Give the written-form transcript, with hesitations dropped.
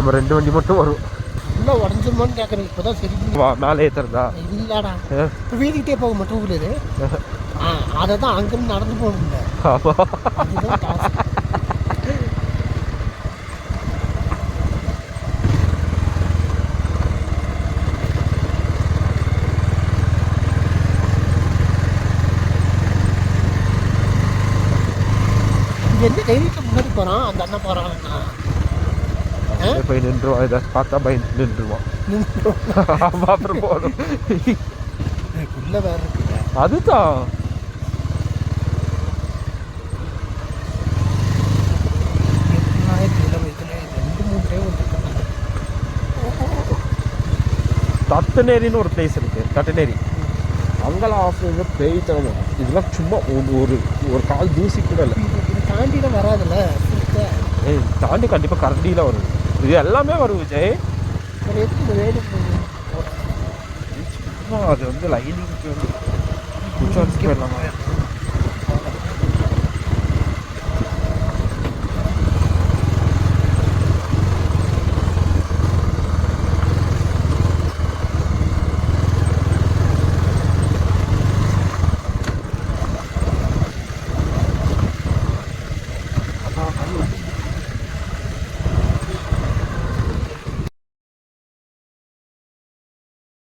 நம்ம 2 வண்டி மட்டும் வரும். உள்ள உடஞ்சிருமான்னு கேட்குறேன். இப்போ தான் சரி மேலே ஏற்றுறதா இல்லைடா. இப்போ வீதிக்கிட்டே போக மட்டும் ஊர் அதை தான் அங்கேருந்து நடந்து போகணும்ல. அதுதான் காசு. என்ன டைரிக்கு முன்னாடி போகிறான் அந்த அண்ணன் போகிறான்னா போய் நின்றுவான். இதை பார்த்தா பயந்து நின்றுவான். அப்புறம் போகணும். உள்ள வேற இருக்குல்ல. அதுதான் தட்டநேரின்னு ஒரு பிளேஸ் இருக்கு. தட்டநேரி அங்கெல்லாம் ஆஃப் பேய் தரணும். இதெல்லாம் சும்மா ஒரு கால் தூசி கூட இல்லை. தாண்டிலாம் வராதுல்ல. தாண்டி கண்டிப்பாக கரண்டியில் வரும். இது எல்லாமே வரும் விஜய். அது வந்து லைனிங்க்கு வந்து போயிடலாமா?